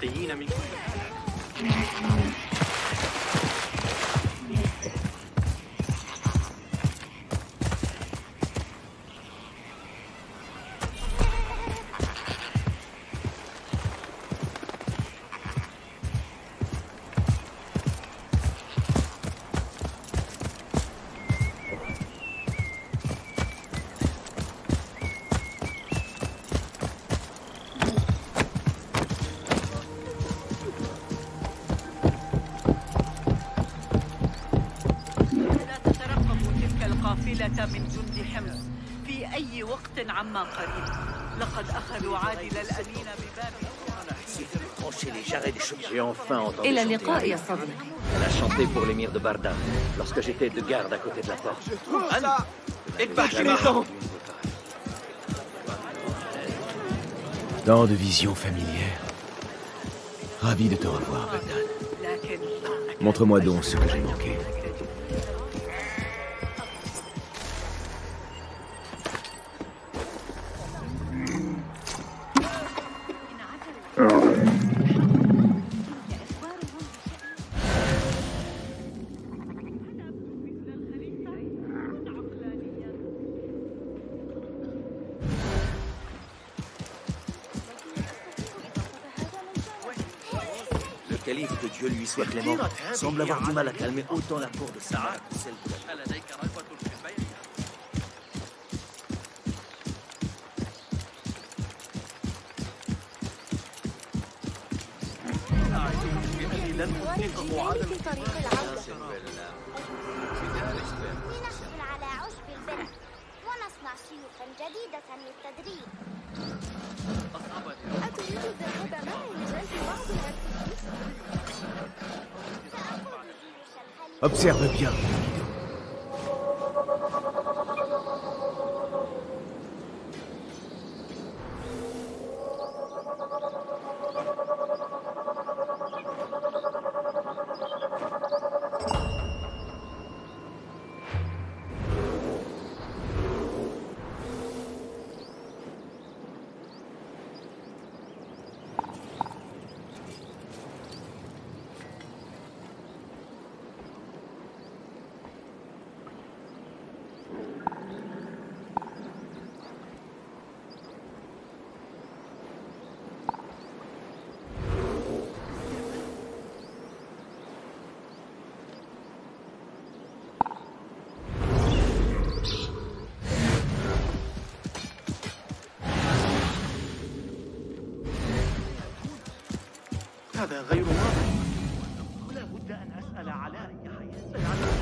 شرقيين من كل من جند حمص في أي وقت عما قريب. لقد أخذوا عادل الأمين بباب. إلى اللقاء يا صديقي. Elle a chanté pour l'émir de Barda lorsque j'étais de garde à côté de la porte. Tant de visions familières. Ravi de te revoir, Bagdad. Montre-moi donc ce que j'ai manqué. Le calife, que Dieu lui soit clément, semble avoir du mal à calmer autant la cour de Sarah que celle de ورجلين في طريق العودة. لنحصل على عشب البر ونصنع سيوفا جديدة للتدريب. أتريد الذهاب معي لجلب بعض الأكل؟ Observe bien. هذا غير واضح. لا بد أن أسأل على أي حياة سيعلم.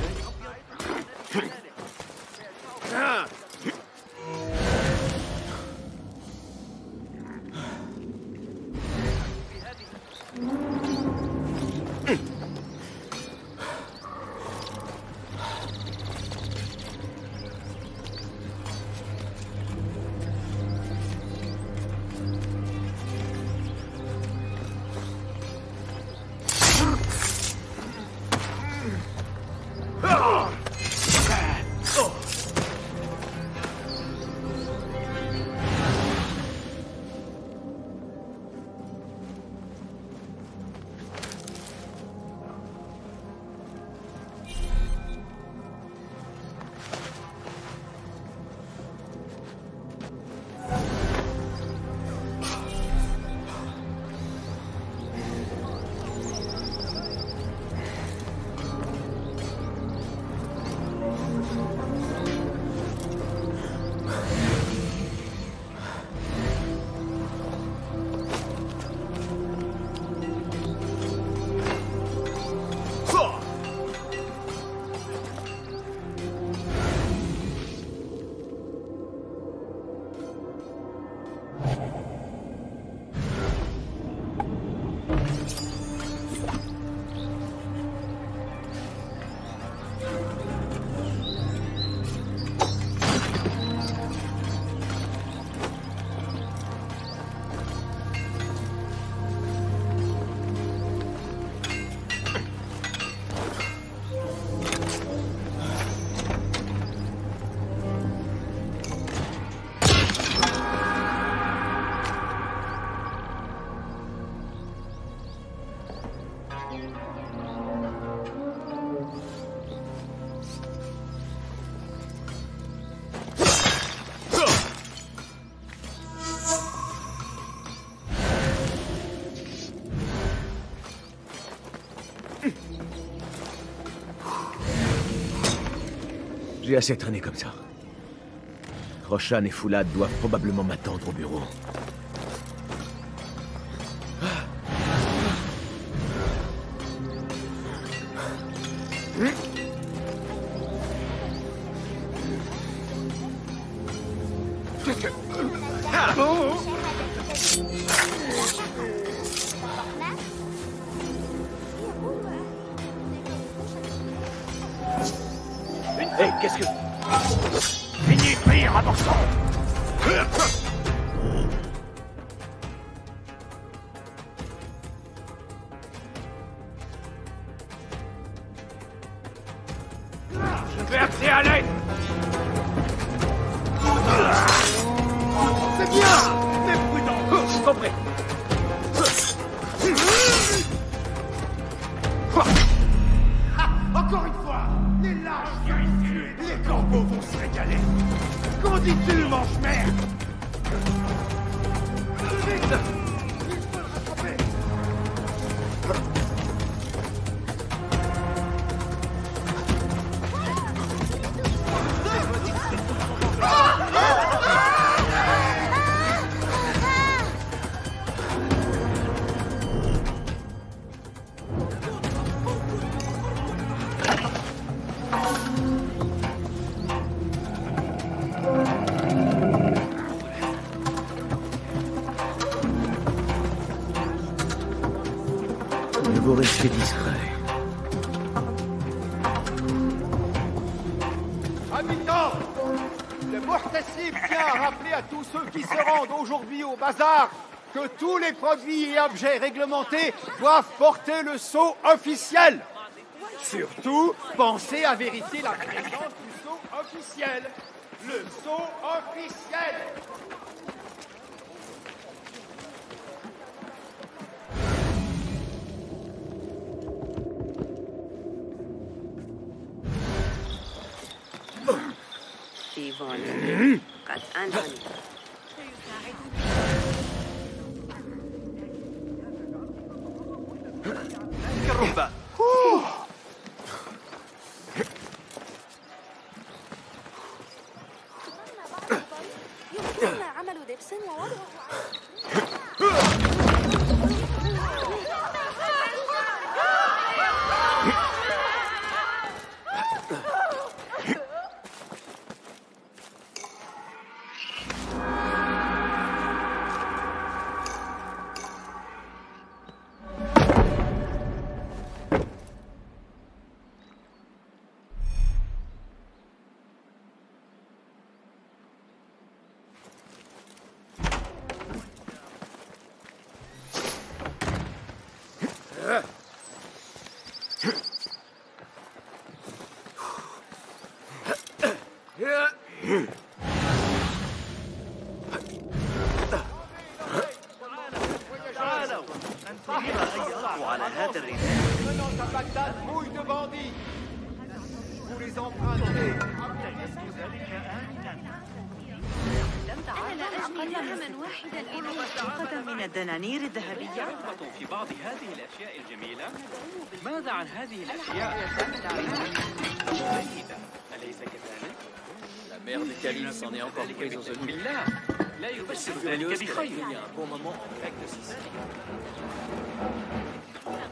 J'ai assez traîné comme ça. Roshan et Foulad doivent probablement m'attendre au bureau. Hey, qu'est-ce que... Finis de rire, avançons. Je vais accéder à l'aide. C'est bien. Mais prudent. Compris. Encore une fois, les lâches viennent tuer. Les corbeaux vont se régaler. Qu'en dis-tu, mange-merde? Vite! Il faut le rattraper. Il faut rester discret. Habitants, le Muhtasib tient à rappeler à tous ceux qui se rendent aujourd'hui au bazar que tous les produits et objets réglementés doivent porter le sceau officiel. Surtout, pensez à vérifier la présence du sceau officiel. Le sceau officiel. قد أنهني الرهبة. يمكننا عمل دبس ووضعه على هذا الرجال. Menant à Bagdad, mouille de bandits. Vous les empruntez. أنا لا أجني درهما واحدا إلى من الدنانير الذهبية. في بعض هذه الأشياء الجميلة. ماذا عن هذه الأشياء؟ جيدة، أليس كذلك؟ La mère de Khalil s'en est encore prise aux ennemis. بالله لا يبشر ذلك بخير. Il y a un bon moment en grec de Sicile.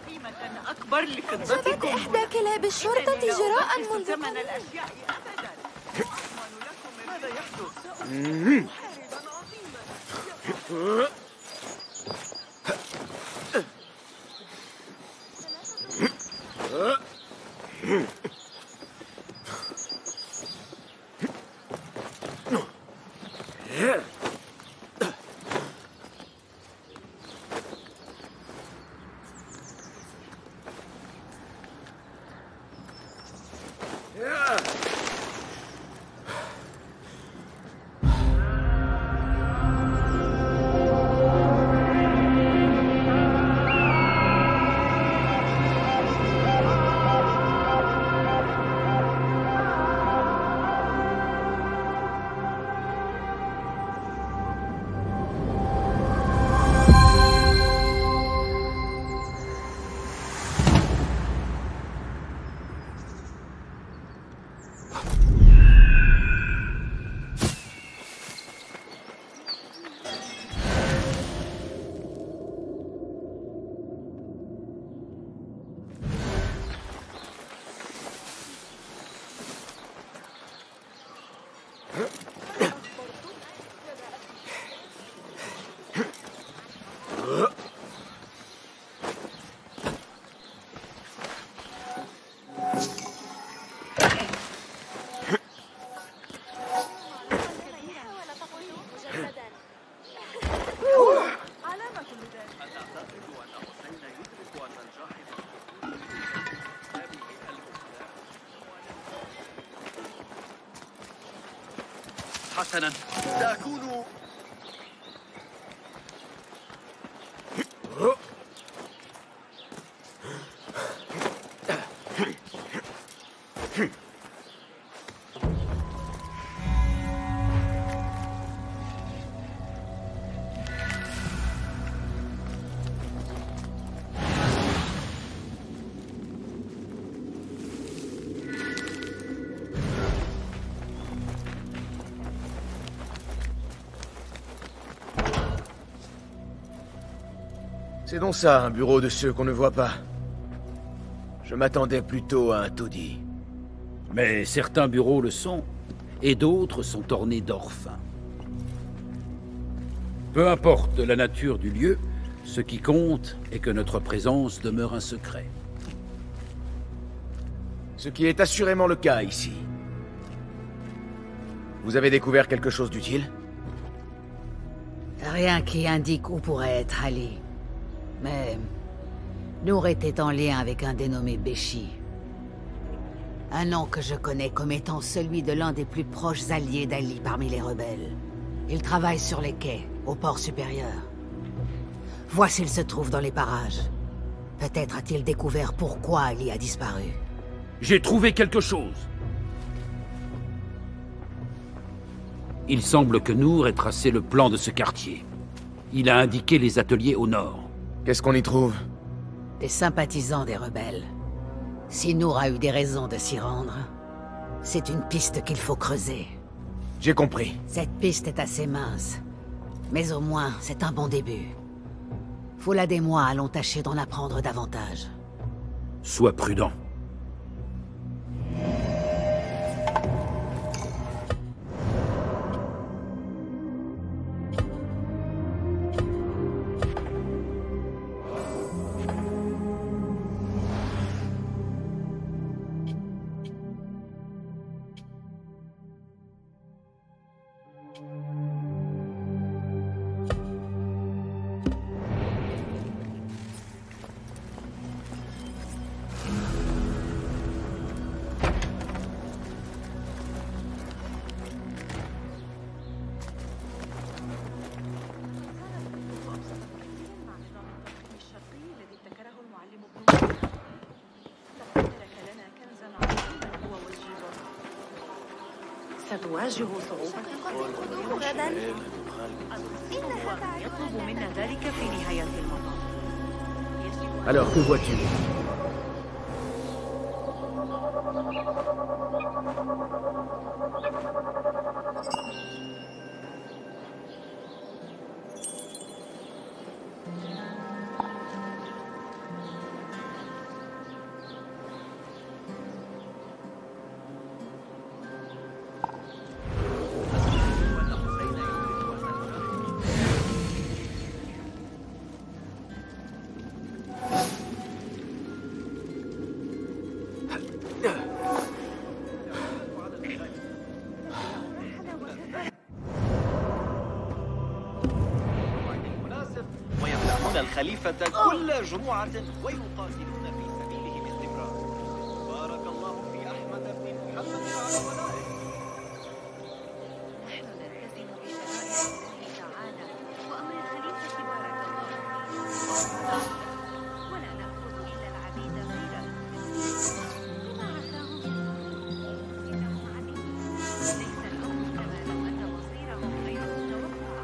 قيمة أكبر شبت لخطتكم. إحدى كلاب الشرطة جراء منذ ثمن قليل. الأشياء أبدا. أضمن لكم ماذا يحدث. حسنا سأكون C'est donc ça, un bureau de ceux qu'on ne voit pas. Je m'attendais plutôt à un taudis. Mais certains bureaux le sont, et d'autres sont ornés d'or fin. Peu importe la nature du lieu, ce qui compte est que notre présence demeure un secret. Ce qui est assurément le cas ici. Vous avez découvert quelque chose d'utile? Rien qui indique où pourrait être Ali. Mais Nour était en lien avec un dénommé Béchi. Un nom que je connais comme étant celui de l'un des plus proches alliés d'Ali parmi les rebelles. Il travaille sur les quais, au port supérieur. Vois s'il se trouve dans les parages. Peut-être a-t-il découvert pourquoi Ali a disparu. J'ai trouvé quelque chose. Il semble que Nour ait tracé le plan de ce quartier. Il a indiqué les ateliers au nord. Qu'est-ce qu'on y trouve? Des sympathisants des rebelles. Si Nour a eu des raisons de s'y rendre, c'est une piste qu'il faut creuser. J'ai compris. Cette piste est assez mince, mais au moins c'est un bon début. Foulad et moi allons tâcher d'en apprendre davantage. Sois prudent. ستواجه صعوبة غدا. هو يطلب منا ذلك في نهاية المطاف. Alors, que vois-tu? الخليفة كل جمعة ويقاتلون في سبيله باستمرار. بارك الله في أحمد بن محمد على ولائه. نحن نلتزم بشرائع الله تعالى وأمر الخليفة بارك الله فيه. ولا نأخذ إلا العبيد غيره. بما عساهم إنهم عبيد. ليس الأمر كما لو أن مصيرهم غير متوقع.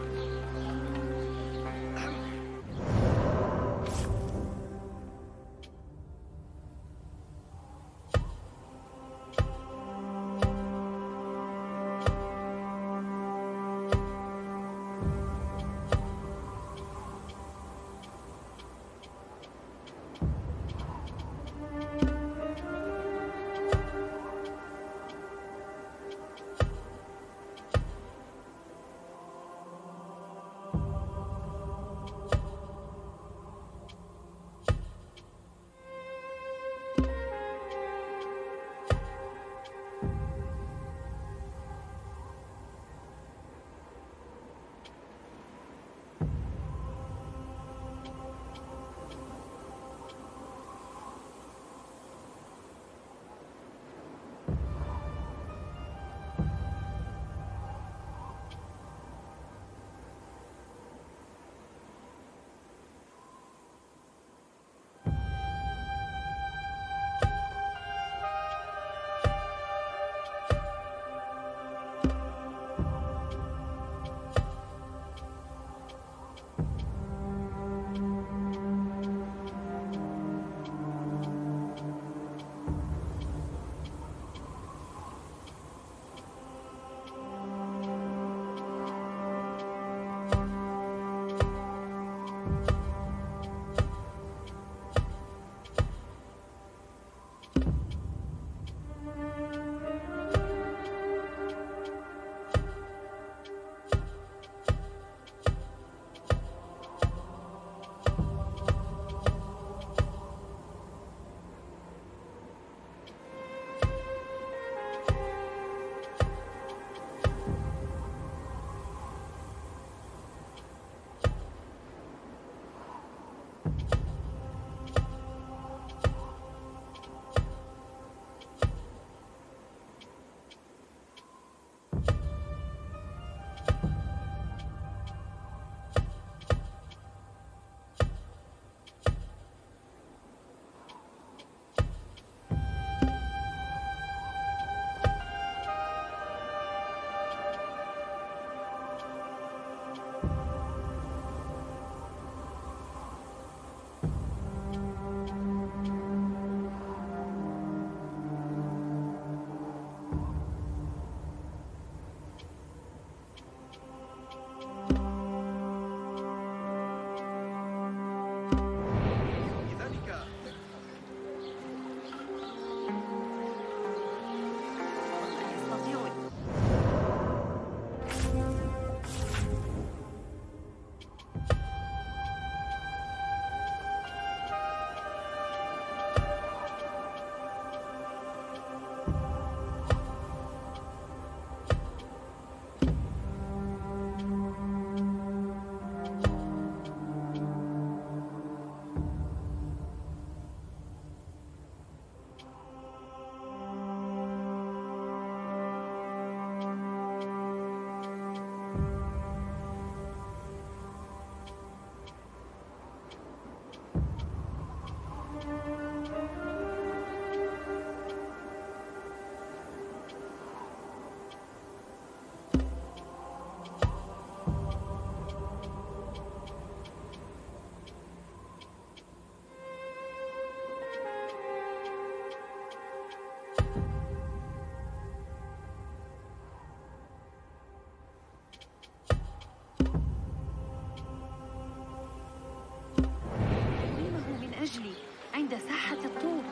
عند ساحة الطور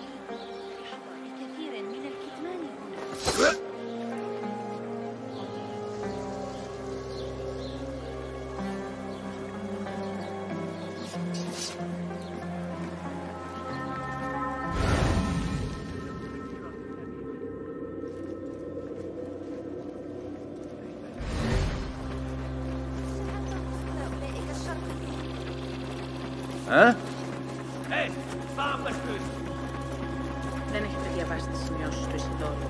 بكثير من الكتمان هنا. Hein? Hé, pas parce que... Δεν έχετε διαβάσει τις σημειώσεις του Ισιδώρου.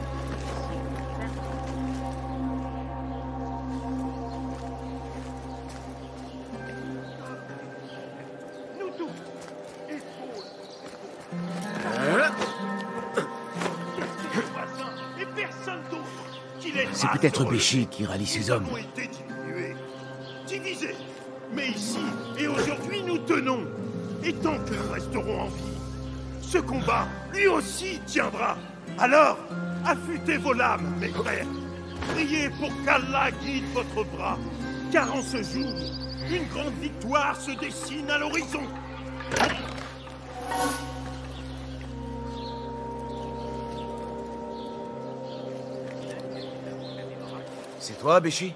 C'est peut-être Béchi qui rallie ses hommes. Divisés. Mais ici et aujourd'hui, nous tenons. Et tant que nous resterons en vie, ce combat, lui aussi, tiendra. Alors, affûtez vos lames, mes frères. Priez pour qu'Allah guide votre bras. Car en ce jour, une grande victoire se dessine à l'horizon. C'est toi, Béchi?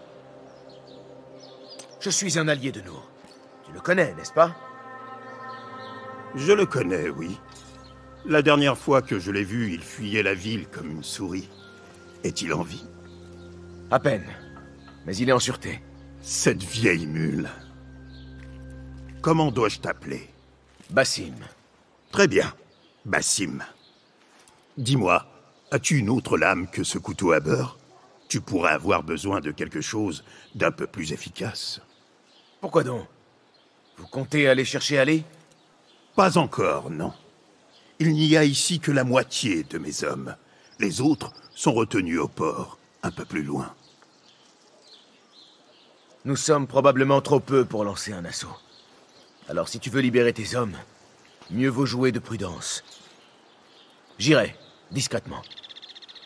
Je suis un allié de Nour. Tu le connais, n'est-ce pas? Je le connais, oui. La dernière fois que je l'ai vu, il fuyait la ville comme une souris. Est-il en vie? À peine. Mais il est en sûreté. Cette vieille mule. Comment dois-je t'appeler? Basim. Très bien. Basim. Dis-moi, as-tu une autre lame que ce couteau à beurre? Tu pourrais avoir besoin de quelque chose d'un peu plus efficace. Pourquoi donc? Vous comptez aller chercher Ali? Pas encore, non. Il n'y a ici que la moitié de mes hommes. Les autres sont retenus au port, un peu plus loin. Nous sommes probablement trop peu pour lancer un assaut. Alors si tu veux libérer tes hommes, mieux vaut jouer de prudence. J'irai, discrètement.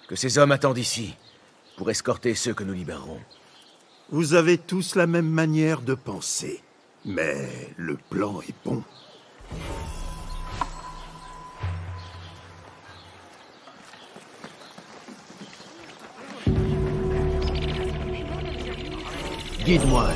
Que ces hommes attendent ici, pour escorter ceux que nous libérerons. Vous avez tous la même manière de penser. Mais le plan est bon. Guide-moi.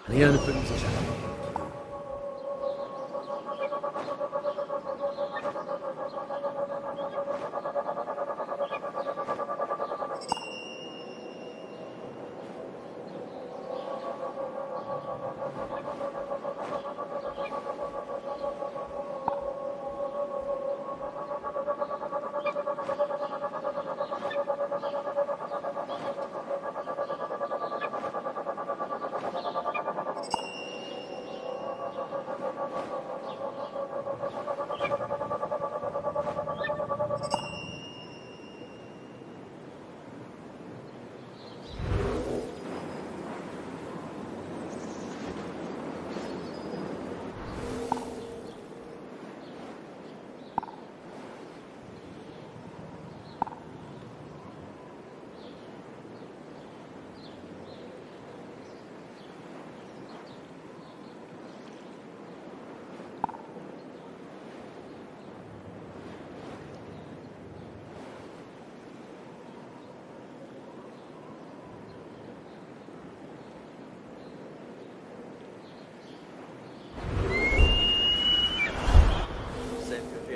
Rien ne peut nous échapper.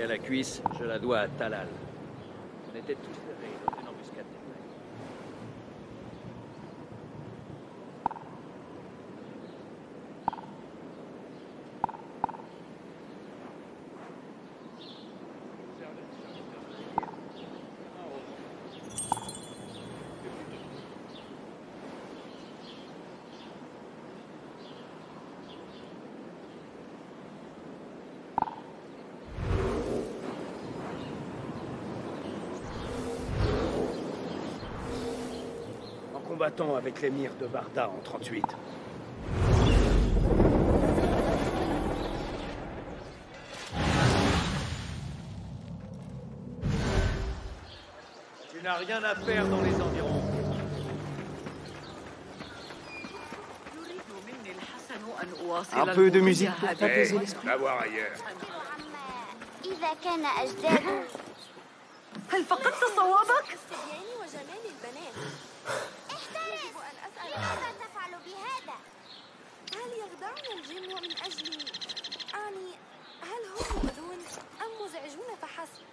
à la cuisse, je la dois à Talal. On était tous ferrés dans une embuscade détaillée. Combattant avec l'émir de Barda en 38. Tu n'as rien à faire dans les environs. Un peu de musique pour t'apaiser l'esprit. Va voir ailleurs. إذا كان أجداده هل فقدت صوابك؟ استبياني وجمال البنات. احترس! لماذا تفعل بهذا؟ هل يخدعنا الجن من أجل هل هم مؤذون أم مزعجون فحسب؟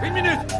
Une minute!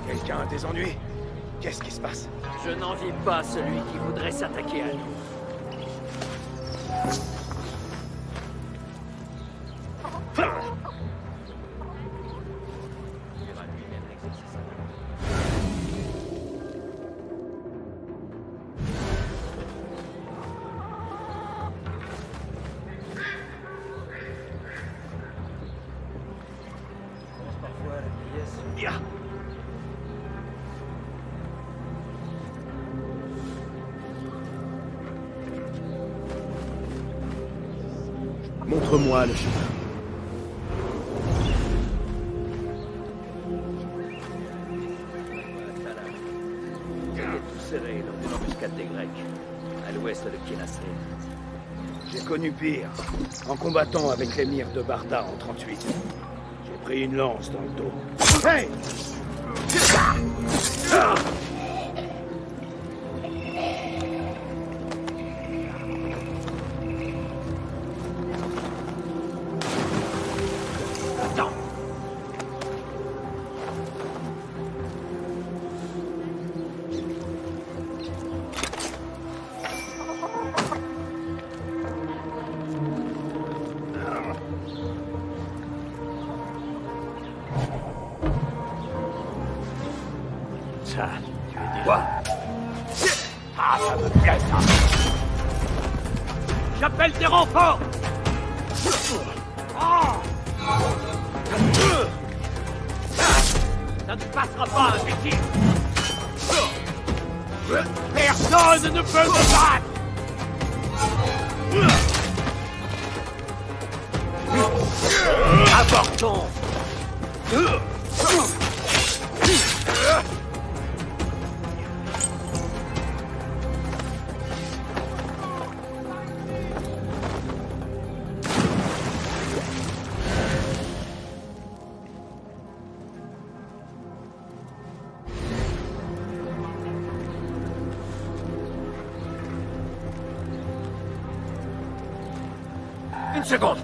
Quelqu'un a des ennuis? Qu'est-ce qui se passe? Je n'envie pas celui qui voudrait s'attaquer à nous. Montre-moi le chemin. Tout serré lors d'une embuscade des Grecs, à l'ouest de Kénasré. J'ai connu pire, en combattant avec l'émir de Barda en 38. J'ai pris une lance dans le dos. Hey! Ça, tu es quoi? Ah, ça me plaît, ça. J'appelle des renforts. Ça ne passera pas, imbécile. Personne ne peut me battre. Avortons. Une seconde.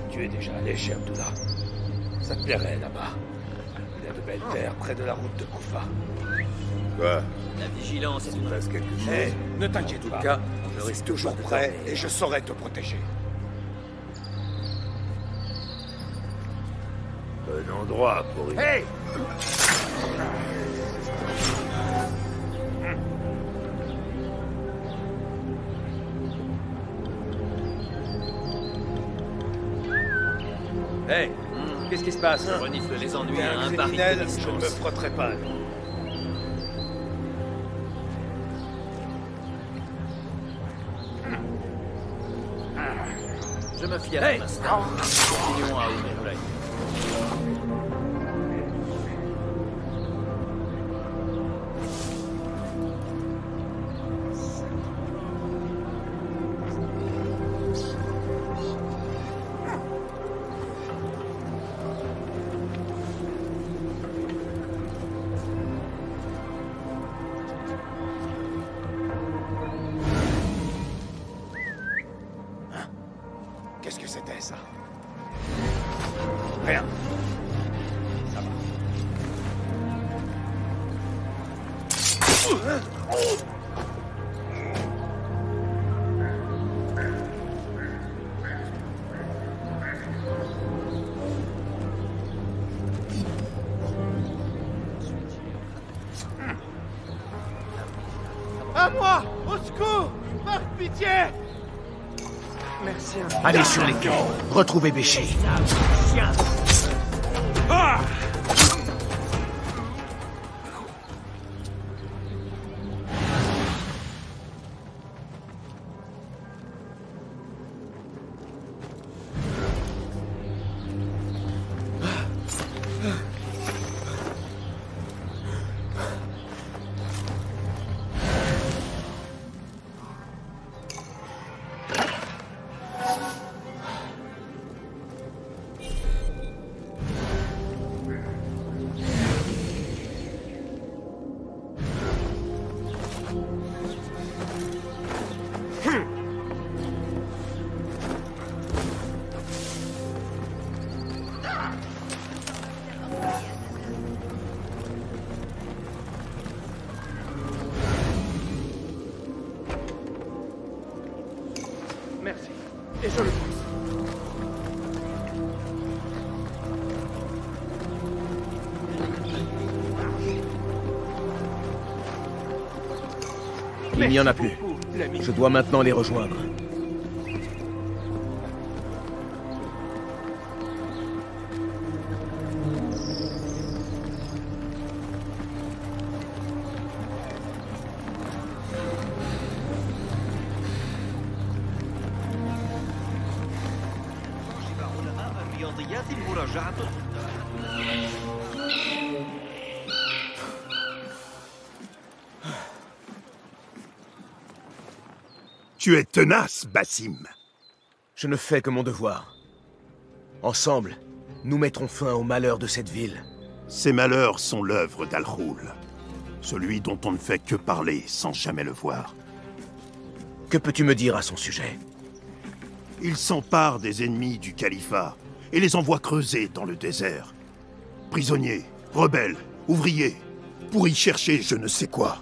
Tu es déjà allé chez Abdullah. Ça te plairait là-bas. Il y a de belles terres près de la route de Koufa. Quoi? La vigilance est une Passe quelque chose. Hey, ne t'inquiète pas. Je reste toujours prêt et je saurai te protéger. Bon endroit pour y... Hey! Hey, qu'est-ce qui se passe? Je renifle les ennuis à un baril de je ne me frotterai pas. Je me fie à ton instinct. Continuons à ouvrir l'œil. Qu'est-ce que c'était, ça? Rien. Ça va. À moi! Au secours! Par pitié! Merci. Allez sur les quais. Retrouvez Béché. Ah! Merci. Et je le pousse. Il n'y en a plus. Je dois maintenant les rejoindre. Tu es tenace, Basim. Je ne fais que mon devoir. Ensemble, nous mettrons fin aux malheurs de cette ville. Ces malheurs sont l'œuvre d'Al-Khoul. Celui dont on ne fait que parler sans jamais le voir. Que peux-tu me dire à son sujet? Il s'empare des ennemis du califat et les envoie creuser dans le désert. Prisonniers, rebelles, ouvriers, pour y chercher je ne sais quoi.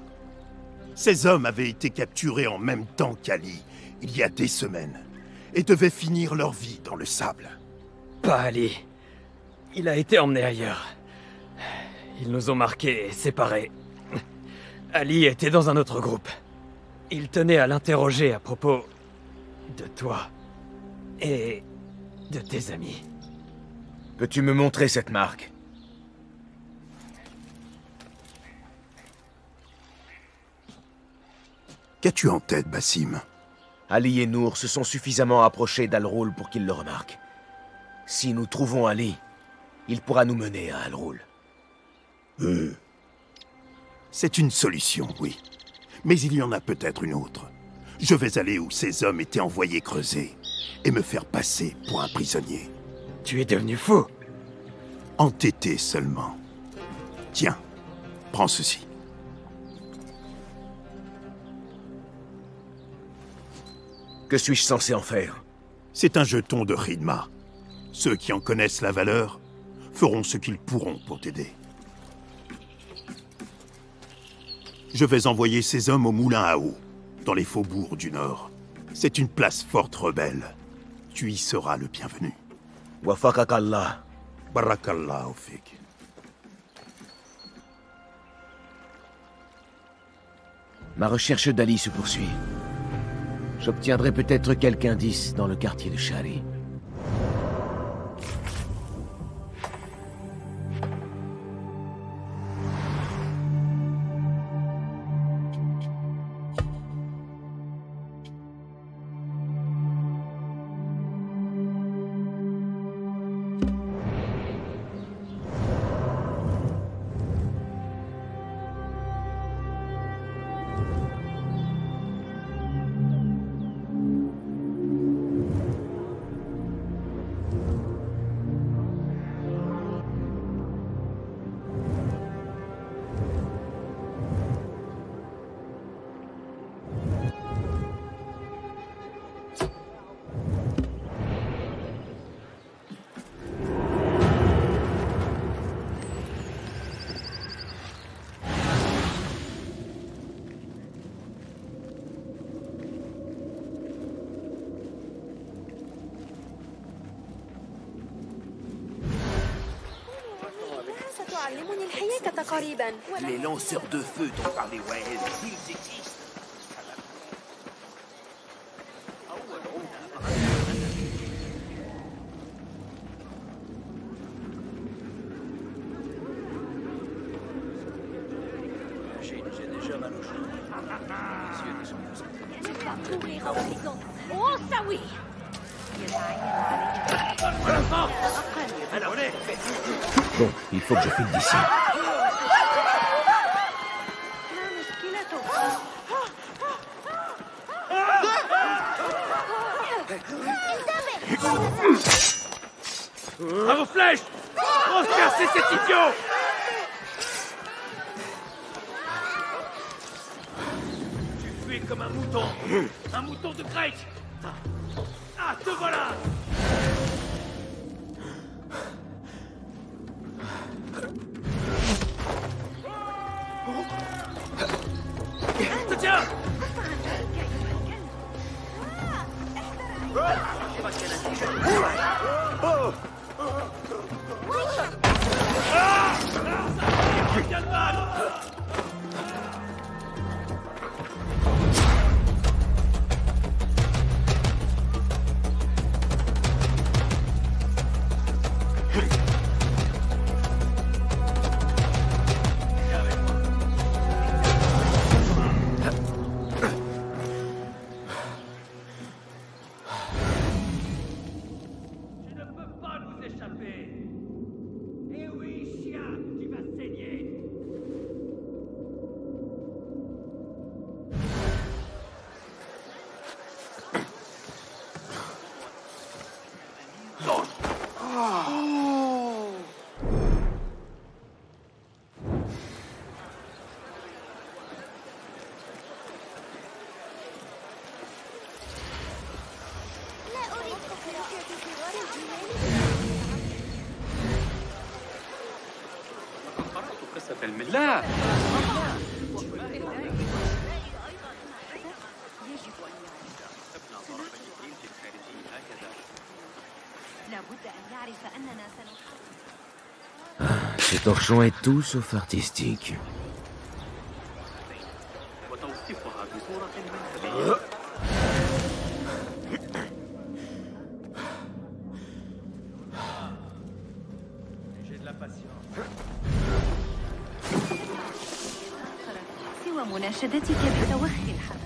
Ces hommes avaient été capturés en même temps qu'Ali, il y a des semaines, et devaient finir leur vie dans le sable. Pas Ali. Il a été emmené ailleurs. Ils nous ont marqués et séparés. Ali était dans un autre groupe. Il tenait à l'interroger à propos de toi et de tes amis. Peux-tu me montrer cette marque? Qu'as-tu en tête, Basim? Ali et Nour se sont suffisamment approchés d'Al-Roul pour qu'ils le remarquent. Si nous trouvons Ali, il pourra nous mener à Al-Roul. C'est une solution, oui. Mais il y en a peut-être une autre. Je vais aller où ces hommes étaient envoyés creuser et me faire passer pour un prisonnier. Tu es devenu fou. Entêté seulement. Tiens, prends ceci. Que suis-je censé en faire? C'est un jeton de Khidma. Ceux qui en connaissent la valeur feront ce qu'ils pourront pour t'aider. Je vais envoyer ces hommes au moulin à eau, dans les faubourgs du Nord. C'est une place forte rebelle. Tu y seras le bienvenu. Wafakakallah. Barakallahu fik. Ma recherche d'Ali se poursuit. J'obtiendrai peut-être quelques indices dans le quartier de Shari. Les lanceurs de feu dont parlait Wael, s'ils existent. J'ai déjà mal au genou. Les yeux ne sont plus Bon, il faut que je file d'ici. À vos flèches! Transpercez cet idiot! Tu fuis comme un mouton! Un mouton de grec! Ah, te voilà! Je te tiens! لا. Ce torchon est tout sauf artistique. J'ai de la patience. سوى مناشدتك بتوخي الحدث.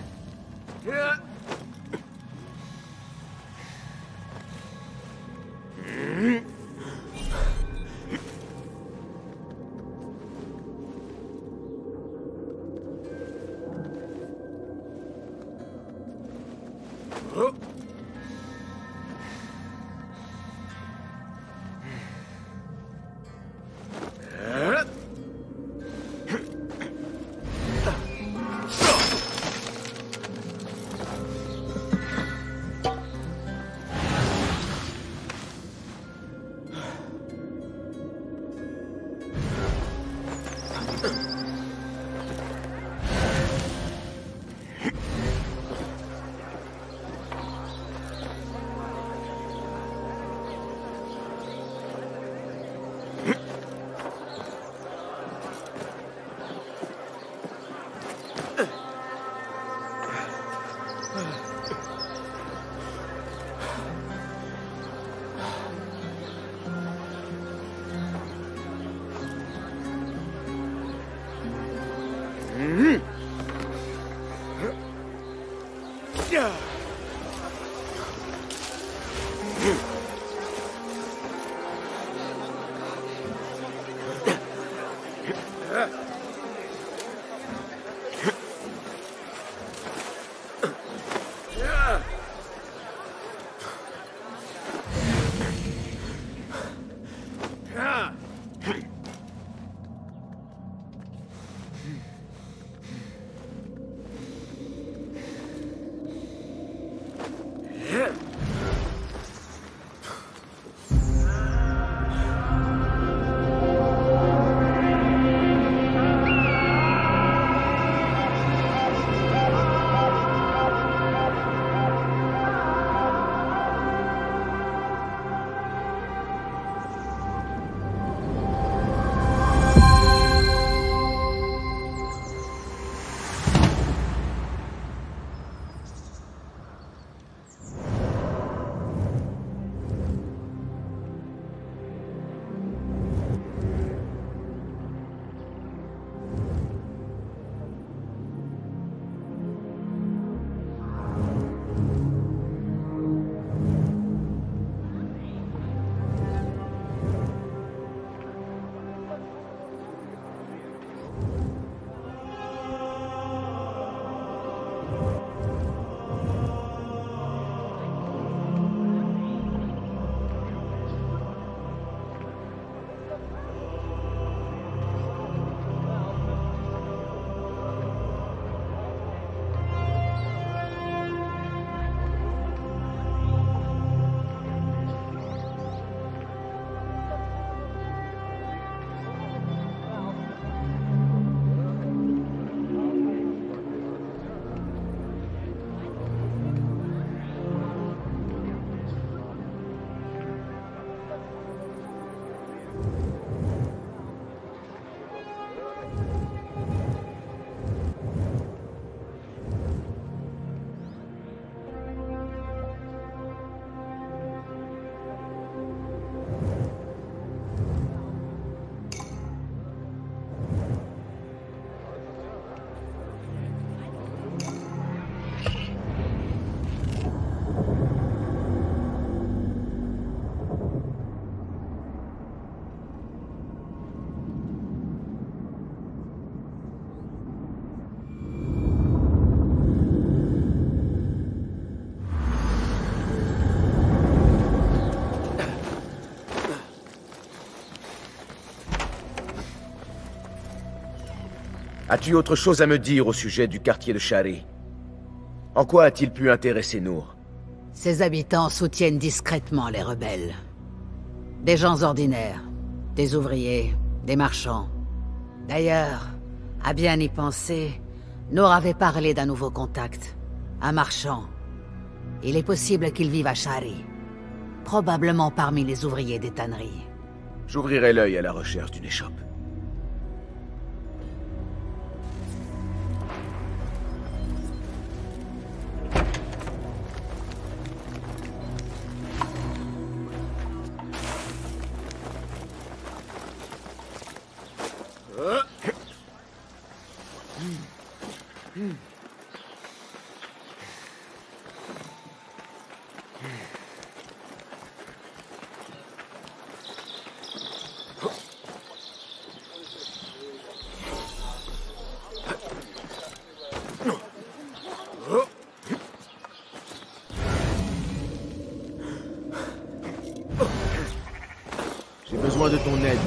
As-tu autre chose à me dire au sujet du quartier de Shari? En quoi a-t-il pu intéresser Nour? Ses habitants soutiennent discrètement les rebelles. Des gens ordinaires, des ouvriers, des marchands. D'ailleurs, à bien y penser, Nour avait parlé d'un nouveau contact. Un marchand. Il est possible qu'il vive à Shari. Probablement parmi les ouvriers des tanneries. J'ouvrirai l'œil à la recherche d'une échoppe. J'ai besoin de ton aide.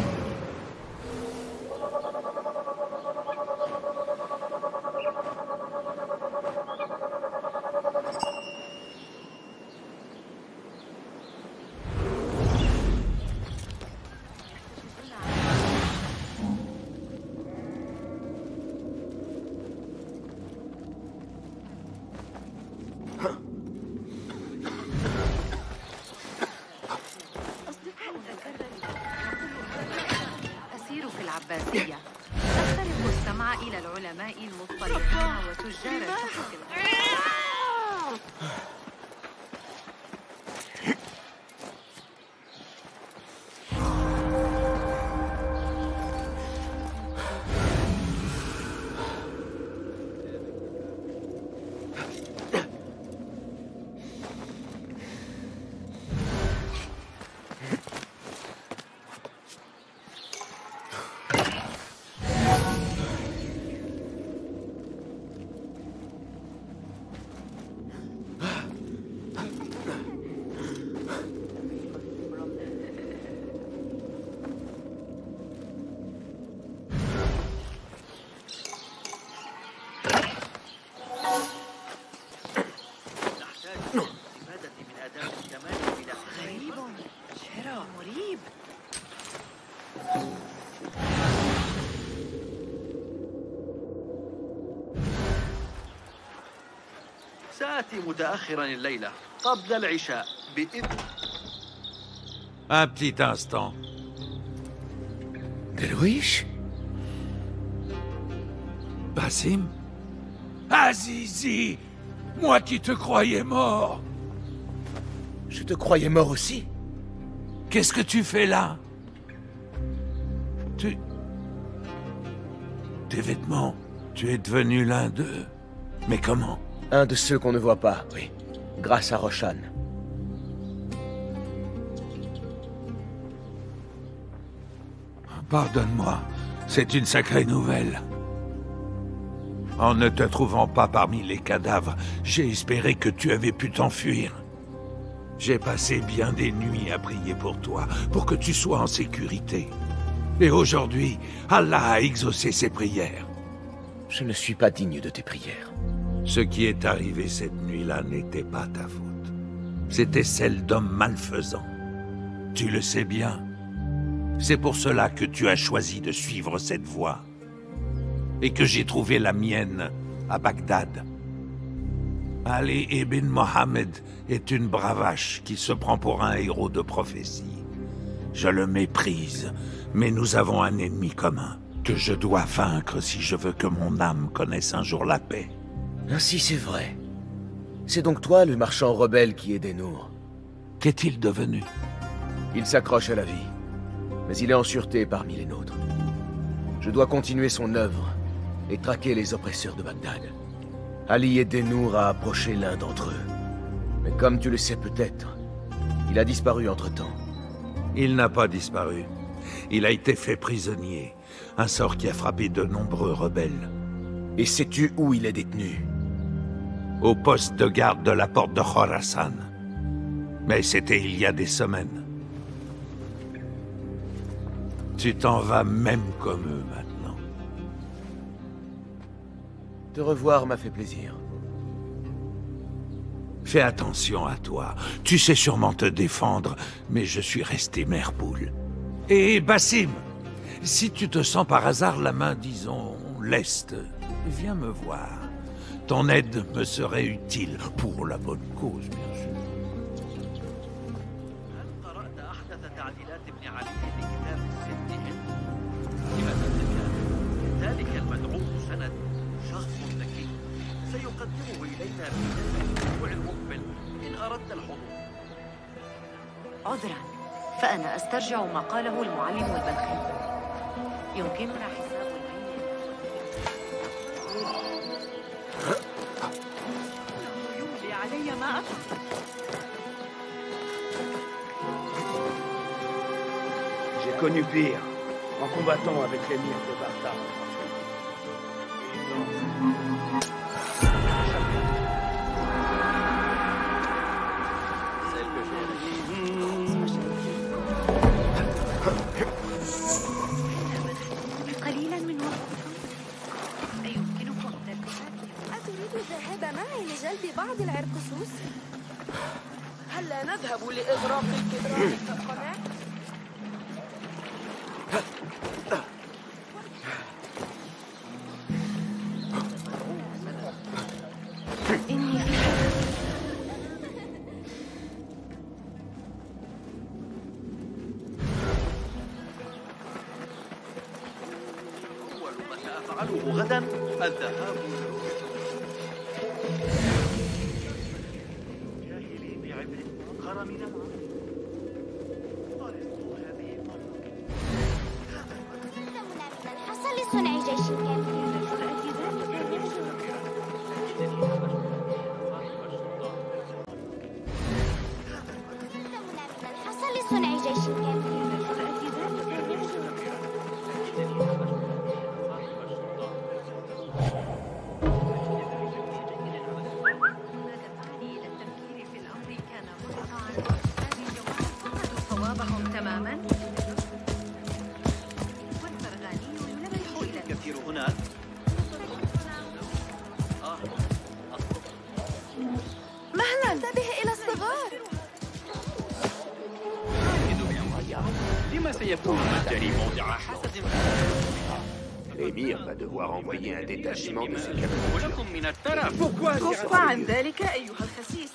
أسير في العباسية أخترق السمع إلى العلماء المطلعين وتجار الكتب. سآتي متأخرا الليلة قبل العشاء بإذن. Un petit instant. Delouish? Basim? Azizi! Moi qui te croyais mort! Je te croyais mort aussi? Qu'est-ce que tu fais là? Tes vêtements, tu es devenu l'un d'eux. Mais comment? Un de ceux qu'on ne voit pas, oui. Grâce à Roshan. Pardonne-moi, c'est une sacrée nouvelle. En ne te trouvant pas parmi les cadavres, j'ai espéré que tu avais pu t'enfuir. J'ai passé bien des nuits à prier pour toi, pour que tu sois en sécurité. Et aujourd'hui, Allah a exaucé ses prières. Je ne suis pas digne de tes prières. Ce qui est arrivé cette nuit-là n'était pas ta faute. C'était celle d'hommes malfaisants. Tu le sais bien. C'est pour cela que tu as choisi de suivre cette voie. Et que j'ai trouvé la mienne à Bagdad. Ali ibn Mohammed est une bravache qui se prend pour un héros de prophétie. Je le méprise, mais nous avons un ennemi commun que je dois vaincre si je veux que mon âme connaisse un jour la paix. Ainsi c'est vrai. C'est donc toi le marchand rebelle qui est Nour. Qu'est-il devenu? Il s'accroche à la vie, mais il est en sûreté parmi les nôtres. Je dois continuer son œuvre et traquer les oppresseurs de Bagdad. Ali et Nour a approché l'un d'entre eux. Mais comme tu le sais peut-être, il a disparu entre-temps. Il n'a pas disparu. Il a été fait prisonnier. Un sort qui a frappé de nombreux rebelles. Et sais-tu où il est détenu? Au poste de garde de la porte de Khorasan. Mais c'était il y a des semaines. Tu t'en vas même comme eux maintenant. Te revoir m'a fait plaisir. Fais attention à toi. Tu sais sûrement te défendre, mais je suis resté mère poule. Et Basim, Si tu te sens par hasard la main, disons, leste, viens me voir. Ton aide me serait utile, pour la bonne cause, bien sûr. عذرا، فأنا أسترجع ما قاله المعلم البلخي. يمكننا حساب يملي علي ما أفعل. J'ai connu pire, en combattant avec l'émir de Barda. قليلا من وقتكم. أيمكنكم أتريد الذهاب معي لجلب بعض العرقسوس؟ هلا نذهب لإغراق الجدران في القناة؟ إني أول ما سأفعله غدا الذهاب جاهلي بعبر كرمنا حصل لصنع جيش كامل. حصل لصنع جيش كامل. صوابهم تماما. كثير هناك. مهلا، انتبه إلى الصغار. لما سيكون الجريمة حسد L'émir va devoir envoyer un détachement de ses cavaliers. كف عن ذلك أيها الخسيس.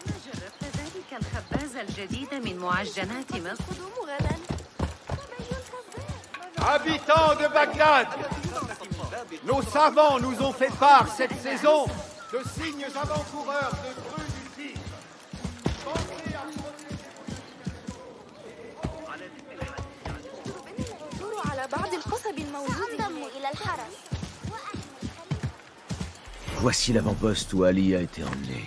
أنا جربت ذلك الخباز الجديد من معجنات مصر. غدا. Habitants de Bagdad, nos savants nous ont fait part cette saison de signes avant-coureurs de crue du tigre. Pensez à انظروا على بعض القصب الموجود. انضموا إلى الحرس. Voici l'avant-poste où Ali a été emmené.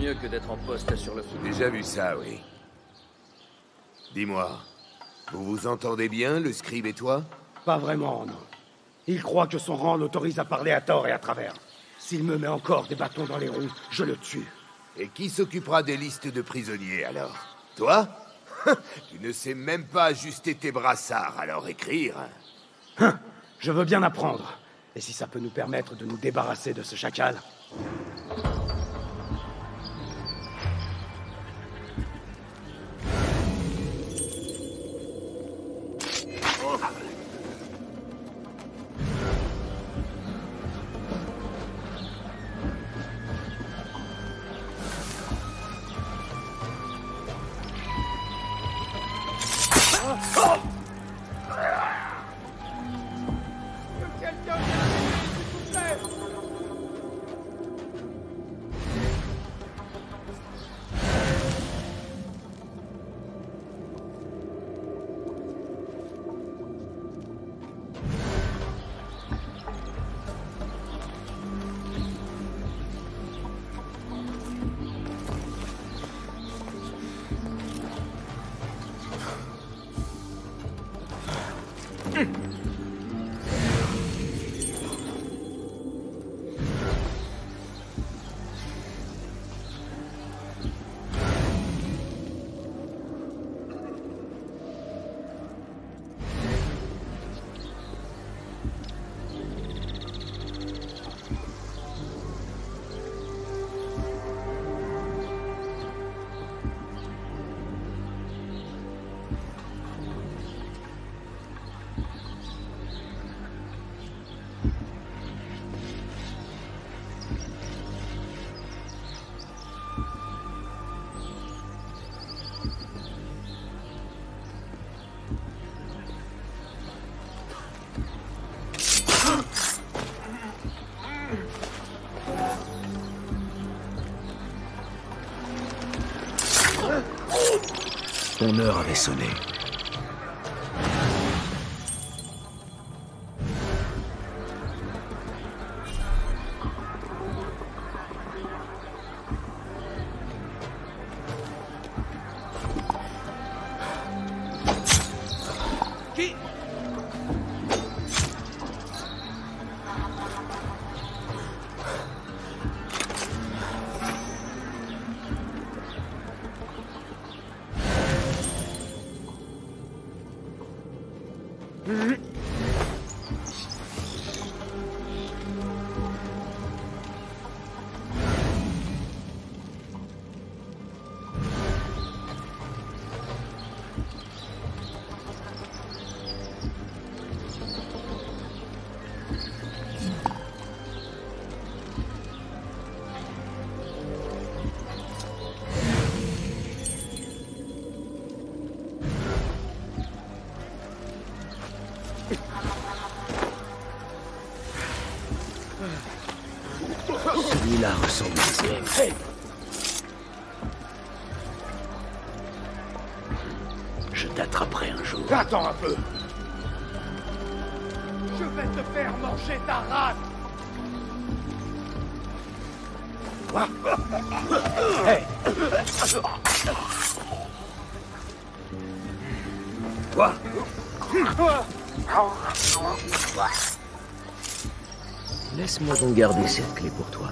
mieux que d'être en poste sur le feu. Déjà vu ça, oui. Dis-moi, vous vous entendez bien, le scribe et toi? Pas vraiment, non. Il croit que son rang l'autorise à parler à tort et à travers. S'il me met encore des bâtons dans les roues, je le tue. Et qui s'occupera des listes de prisonniers, alors? Toi? Tu ne sais même pas ajuster tes brassards, alors écrire. Je veux bien apprendre. Et si ça peut nous permettre de nous débarrasser de ce chacal? Ton heure avait sonné. Celui-là ressemble à ça. Je t'attraperai un jour. Attends un peu. Je vais te faire manger ta race. Hey. Quoi? Laisse-moi donc garder cette clé pour toi.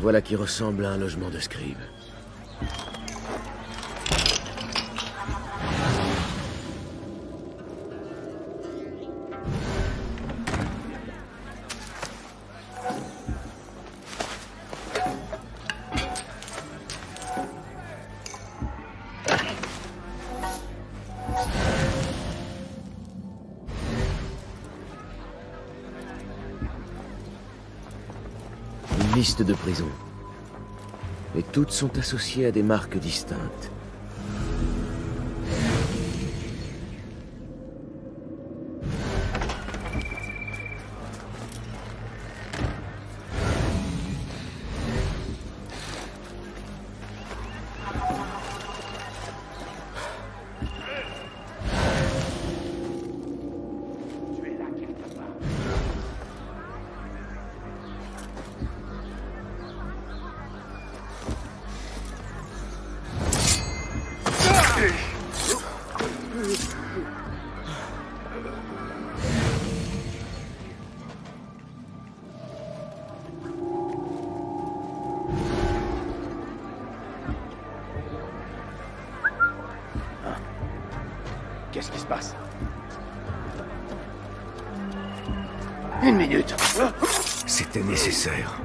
Voilà qui ressemble à un logement de scribe. Liste de prisons. Et toutes sont associées à des marques distinctes. Qu'est-ce qui se passe? Une minute. C'était nécessaire.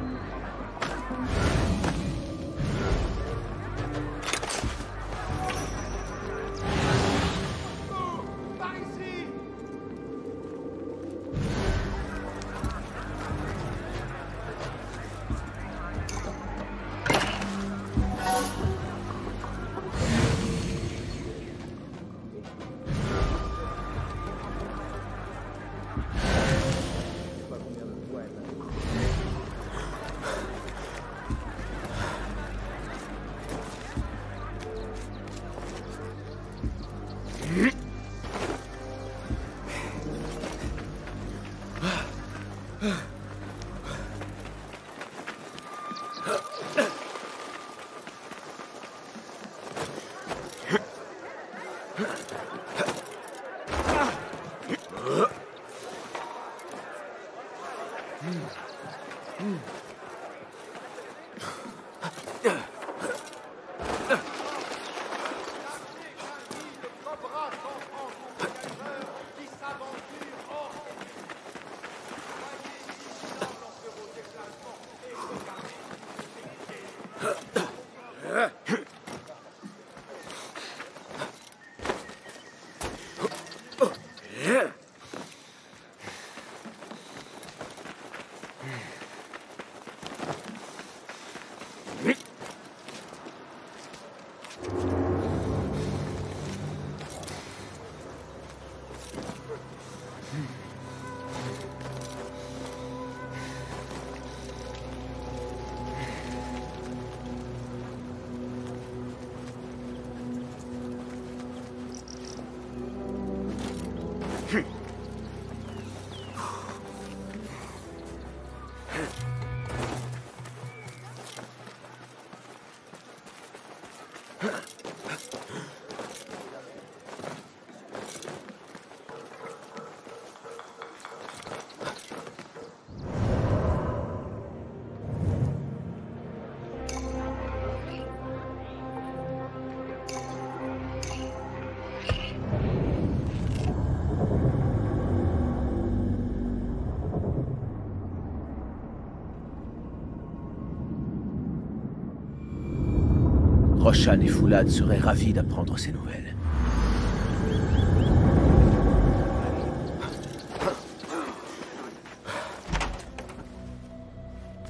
Roshan et Foulad seraient ravis d'apprendre ces nouvelles.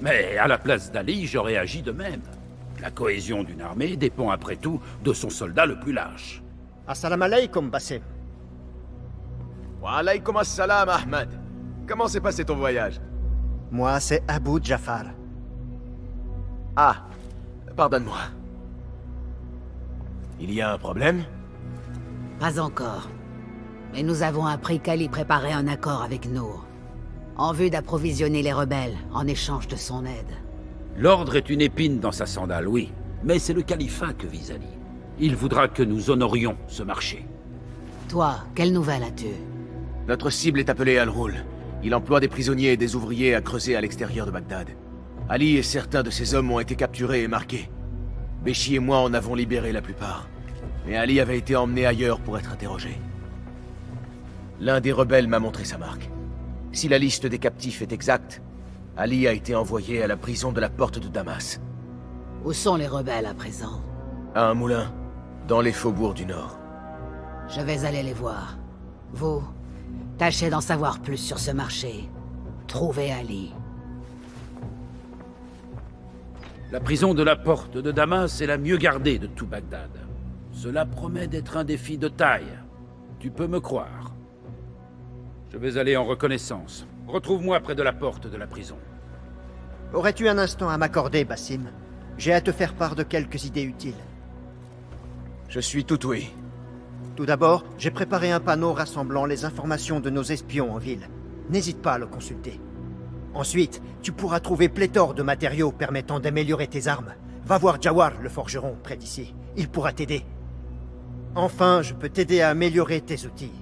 Mais à la place d'Ali, j'aurais agi de même. La cohésion d'une armée dépend après tout de son soldat le plus lâche. Assalamu alaikum, Bassem. Wa alaykum assalam, Ahmad. Comment s'est passé ton voyage? Moi, c'est Abu Jafar. Ah, pardonne-moi. Il y a un problème? Pas encore. Mais nous avons appris qu'Ali préparait un accord avec Nour, en vue d'approvisionner les rebelles en échange de son aide. L'ordre est une épine dans sa sandale, oui. Mais c'est le califat que vise Ali. Il voudra que nous honorions ce marché. Toi, quelle nouvelle as-tu? Notre cible est appelée Al-Roul. Il emploie des prisonniers et des ouvriers à creuser à l'extérieur de Bagdad. Ali et certains de ses hommes ont été capturés et marqués. Béchi et moi en avons libéré la plupart. Mais Ali avait été emmené ailleurs pour être interrogé. L'un des rebelles m'a montré sa marque. Si la liste des captifs est exacte, Ali a été envoyé à la prison de la Porte de Damas. Où sont les rebelles à présent? À un moulin, dans les faubourgs du Nord. Je vais aller les voir. Vous, tâchez d'en savoir plus sur ce marché. Trouvez Ali. La prison de la Porte de Damas est la mieux gardée de tout Bagdad. Cela promet d'être un défi de taille. Tu peux me croire. Je vais aller en reconnaissance. Retrouve-moi près de la porte de la prison. Aurais-tu un instant à m'accorder, Basim? J'ai à te faire part de quelques idées utiles. Je suis tout oui. Tout d'abord, j'ai préparé un panneau rassemblant les informations de nos espions en ville. N'hésite pas à le consulter. Ensuite, tu pourras trouver pléthore de matériaux permettant d'améliorer tes armes. Va voir Jawar, le forgeron, près d'ici. Il pourra t'aider. Enfin, je peux t'aider à améliorer tes outils.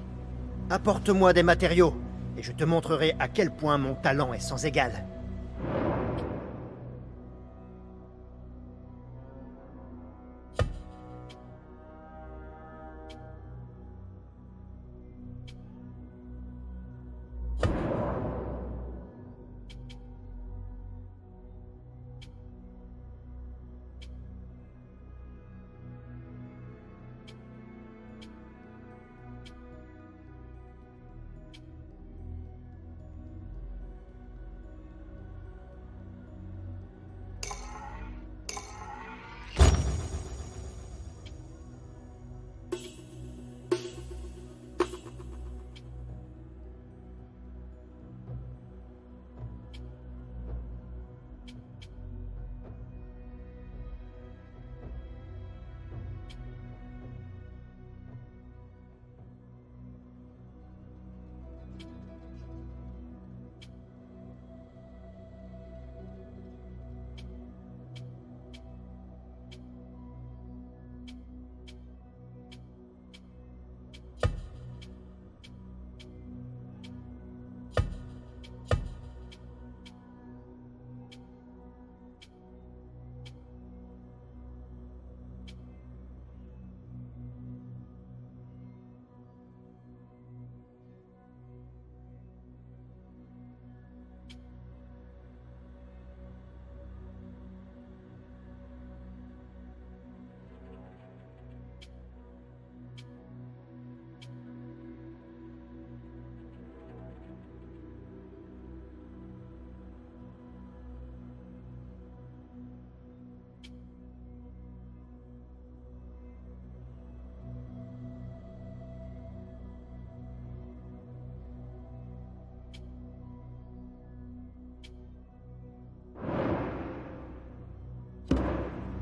Apporte-moi des matériaux, et je te montrerai à quel point mon talent est sans égal.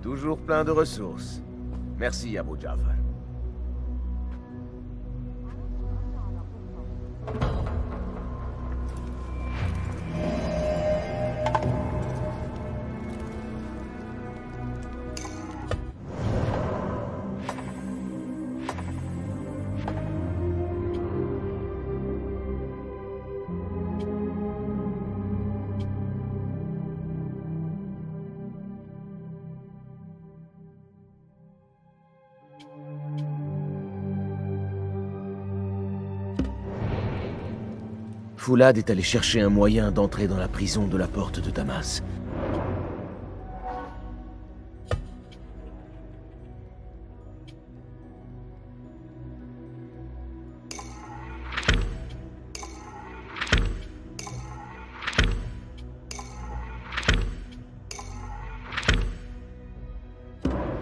Toujours plein de ressources. Merci, Abu Jafar. Foulad est allé chercher un moyen d'entrer dans la prison de la Porte de Damas.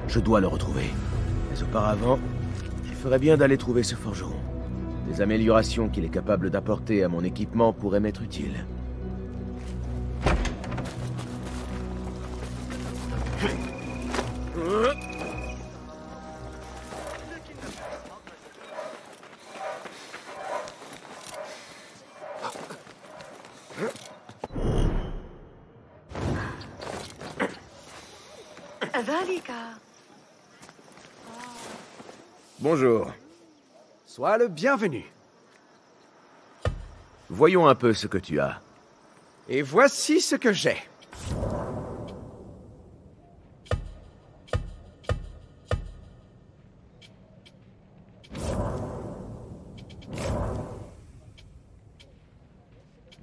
Je dois le retrouver. Mais auparavant, il ferait bien d'aller trouver ce forgeron. Des améliorations qu'il est capable d'apporter à mon équipement pourraient m'être utiles. Bonjour. Sois le bienvenu. Voyons un peu ce que tu as. Et voici ce que j'ai.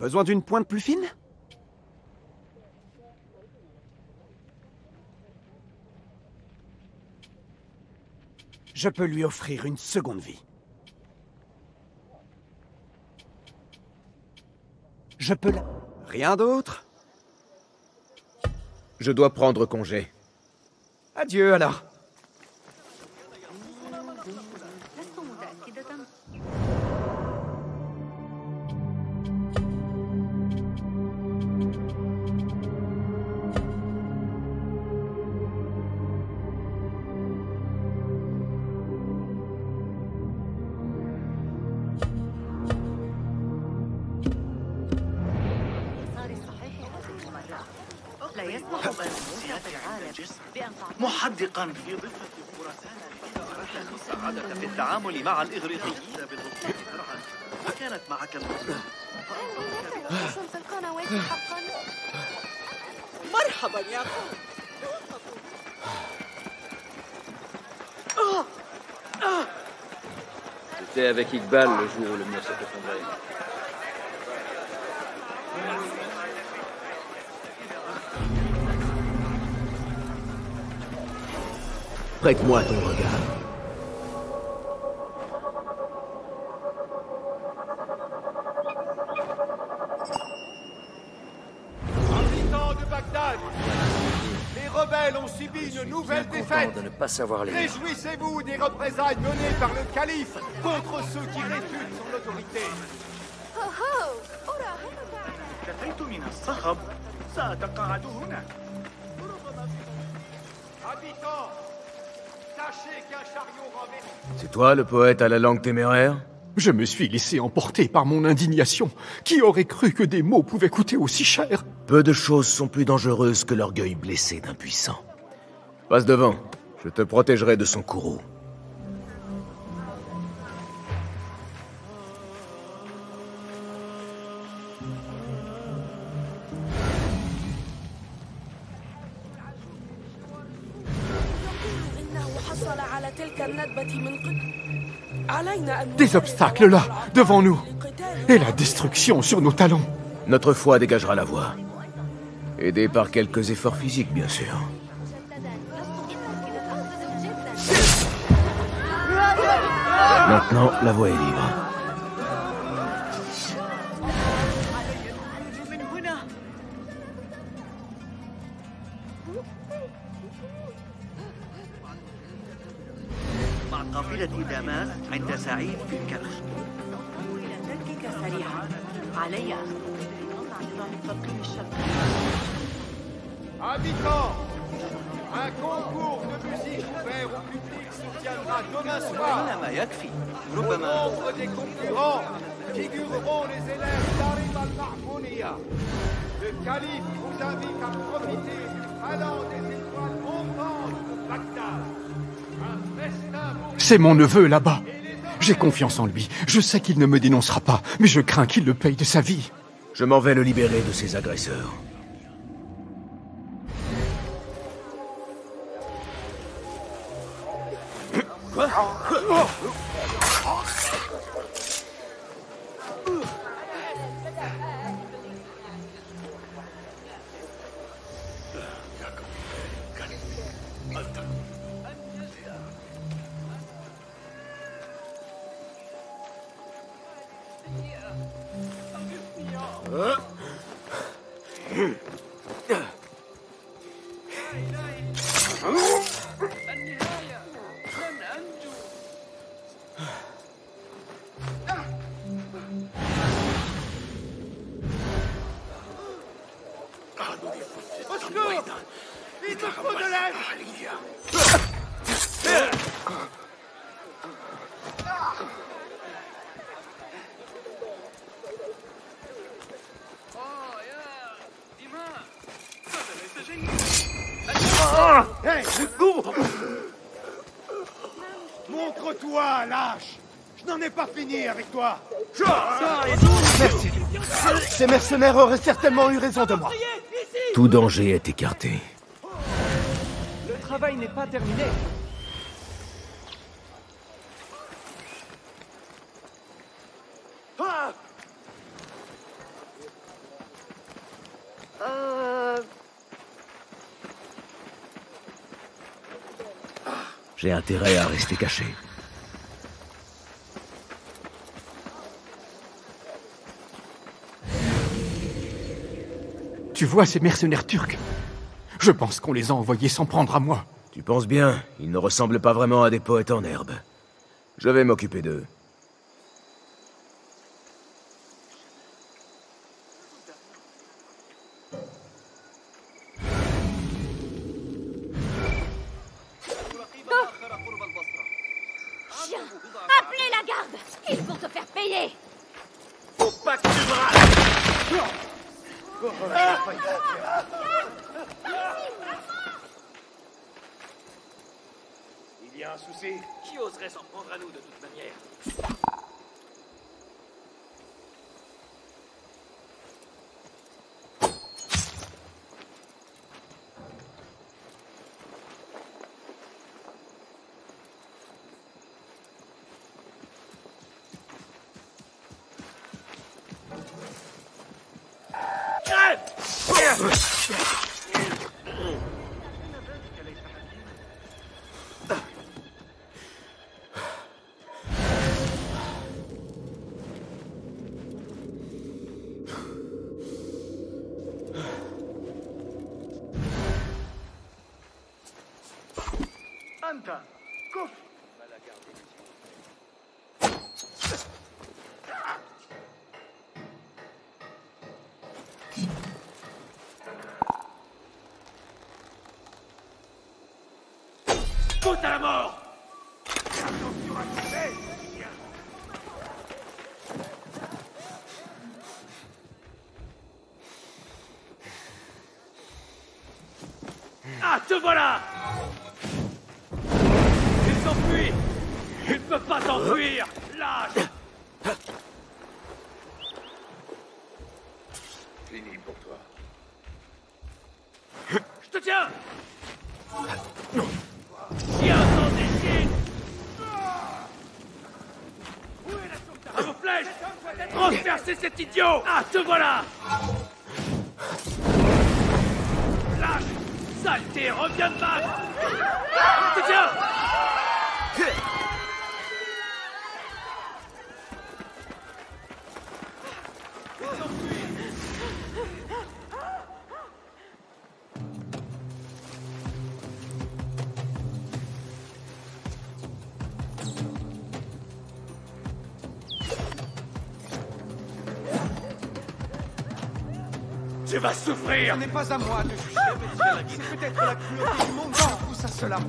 Besoin d'une pointe plus fine? Je peux lui offrir une seconde vie. Je peux la... Rien d'autre? Je dois prendre congé. Adieu alors. لست متأكدة. لا يسمح بأن في العالم بأن محدقا في ضفة خراسان السعادة في التعامل مع الإغريقيين بالوصول فرعا وكانت معك في القنوات حقا. مرحبا يا قوم. J'étais avec Iqbal le jour où le mur s'est effondré. Prête-moi ton regard. Habitants de Bagdad, les rebelles ont subi une nouvelle défaite. De ne pas savoir lire. Réjouissez-vous des représailles menées par le calife contre ceux qui réfutent son autorité. كفيت من الصخب سأتقاعد هنا. Habitants, sachez qu'un chariot renversé... C'est toi le poète à la langue téméraire? Je me suis laissé emporter par mon indignation. Qui aurait cru que des mots pouvaient coûter aussi cher? Peu de choses sont plus dangereuses que l'orgueil blessé d'un puissant. Passe devant, je te protégerai de son courroux. Des obstacles là, devant nous. Et la destruction sur nos talons. Notre foi dégagera la voie. Aidé par quelques efforts physiques, bien sûr. Maintenant, la voie est libre. مع قافلة داماس عند سعيد في الكرخ. إلى تركك سريعا. علي أن Habitants, un concours de musique ouvert au public se tiendra demain soir. Au nombre des concurrents figureront les élèves d'Arim al-Mahmouniya. Le calife vous invite à profiter du talent des étoiles montantes de Bagdad. Un festin pour... C'est mon neveu là-bas. J'ai confiance en lui. Je sais qu'il ne me dénoncera pas, mais je crains qu'il le paye de sa vie. Je m'en vais le libérer de ses agresseurs. Il te faut de l'aide! Hey, montre-toi, lâche! Je n'en ai pas fini avec toi! Merci. Ces mercenaires auraient certainement eu raison de moi. Tout danger est écarté. Le travail n'est pas terminé. J'ai intérêt à rester caché. Tu vois ces mercenaires turcs? Je pense qu'on les a envoyés s'en prendre à moi. Tu penses bien, ils ne ressemblent pas vraiment à des poètes en herbe. Je vais m'occuper d'eux. Chien, appelez la garde. Ils vont te faire payer. Faut pas que tu braques. Il y a un souci. Qui oserait s'en prendre à nous de toute manière? Anta, كف. Fout à la mort! Ah, te voilà! Ils s'enfuient! Ils ne peuvent pas s'enfuir! Lâche! Fini pour toi. Je te tiens! Viens, sans décide! À vos flèches! Transpercez cet idiot! Ah, te voilà! Lâche! Saleté, reviens de battre! Je te tiens! Tu vas souffrir! Ce n'est pas à moi de juger. C'est peut-être la cruauté du monde qui pousse à cela.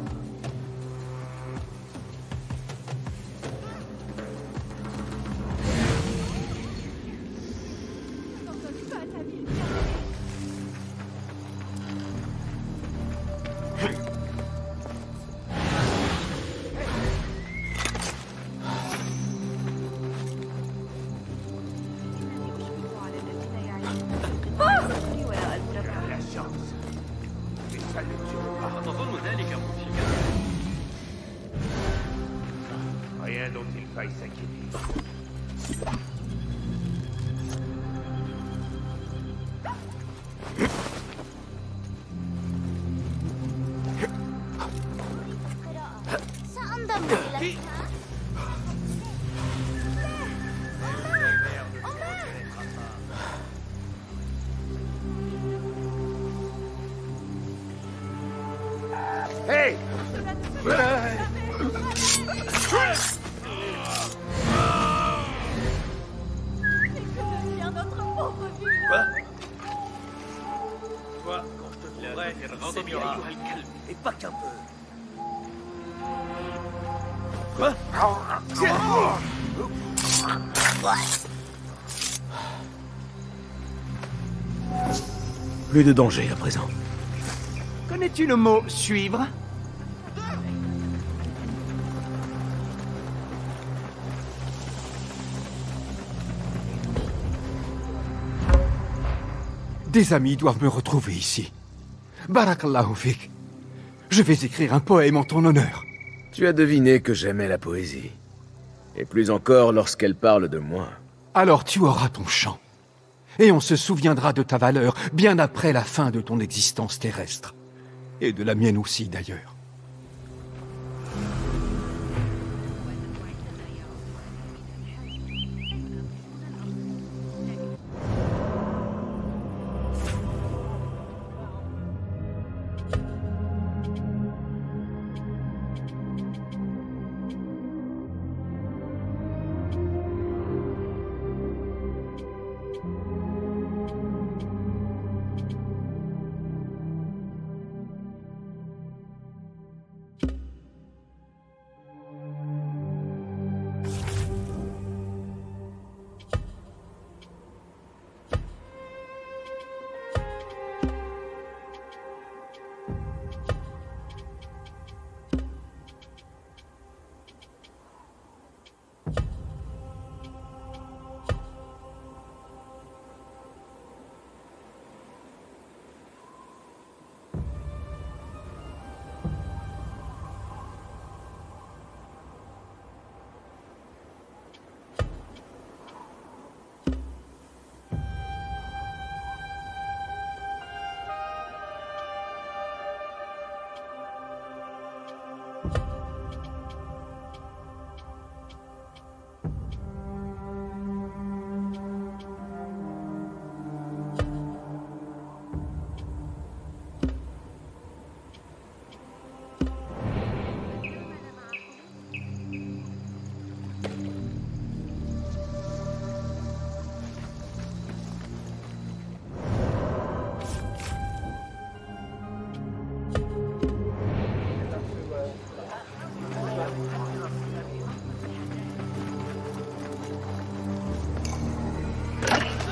أتظن ذلك مضحكا؟ Rien dont il faille s'inquiéter. سأنضم إليك. Hey! Quoi? Toi, quand je te trouverai, c'est mieux أيها الكلب, et pas qu'un peu. Quoi? Plus de danger à présent. Connais-tu le mot « suivre » ? Des amis doivent me retrouver ici. Barakallahu fik. Je vais écrire un poème en ton honneur. Tu as deviné que j'aimais la poésie. Et plus encore lorsqu'elle parle de moi. Alors tu auras ton chant. Et on se souviendra de ta valeur bien après la fin de ton existence terrestre. Et de la mienne aussi, d'ailleurs.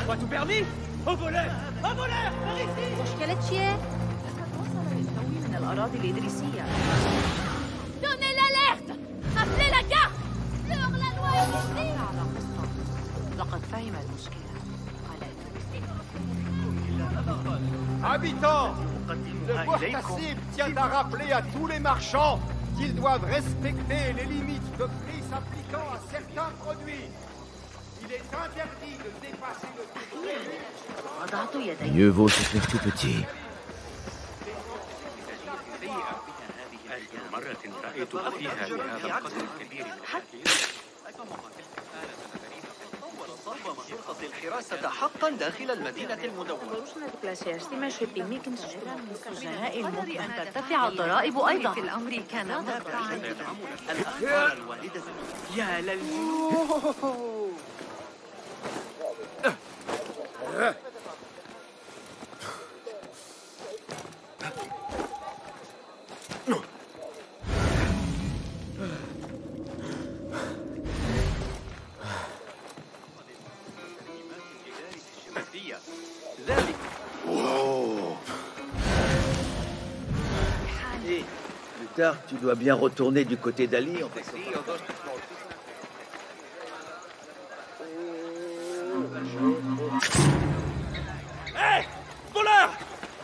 Pas tout permis? Au voleur! Au voleur! Par ici! مشكلة شيء؟ من الأراضي الإدريسية. Donnez l'alerte! Appelez la garde! Fleur la loi ici! لقد فهم المشكلة. Habitants, le Muhtasib tient à rappeler à tous les marchands qu'ils doivent respecter les limites de prix s'appliquant à certains produits. Il est interdit de dépasser le Mieux vaut se faire tout petit. الحراسة حقا داخل المدينة المدونة. السجناء الممكن أن ترتفع الضرائب أيضا. في الأمر كان الأخبار الواردة يا للجنون. Plus tard, tu dois bien retourner du côté d'Ali en passant. Hé! Voleur!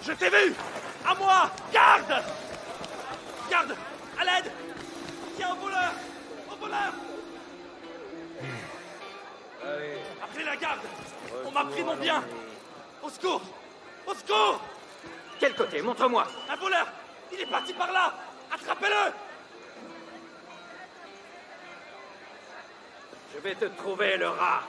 Je t'ai vu! À moi! Garde! Garde! À l'aide! Tiens, au voleur! Au voleur! Appelez la garde! On m'a pris mon bien! Au secours! Au secours! Quel côté? Montre-moi! Un voleur! Il est parti par là! Attrapez-le! Je vais te trouver, le rat!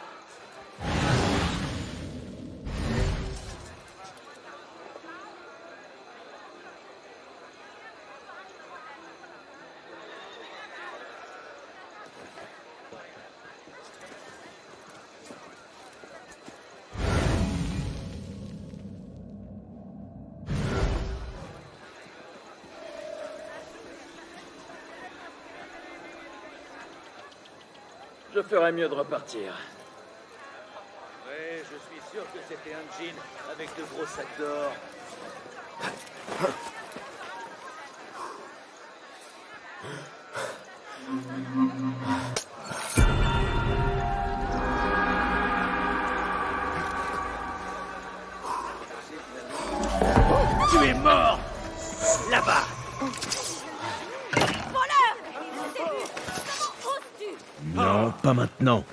Je ferais mieux de repartir. Ouais, je suis sûr que c'était un djinn avec de gros sacs d'or. Tu es mort! Là-bas! Non, pas maintenant.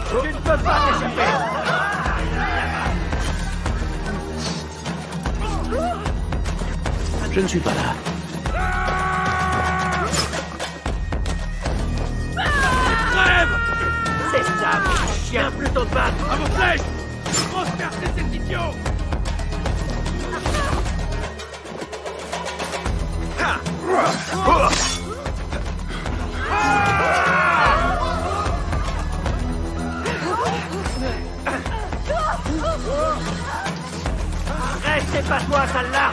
Tu ne peux pas t'échapper! Je ne suis pas là. Crève! C'est ça, mon chien, plutôt de battre! À vos flèches! Grosse carte, c'est cet idiot! Restez pas toi, sale-là!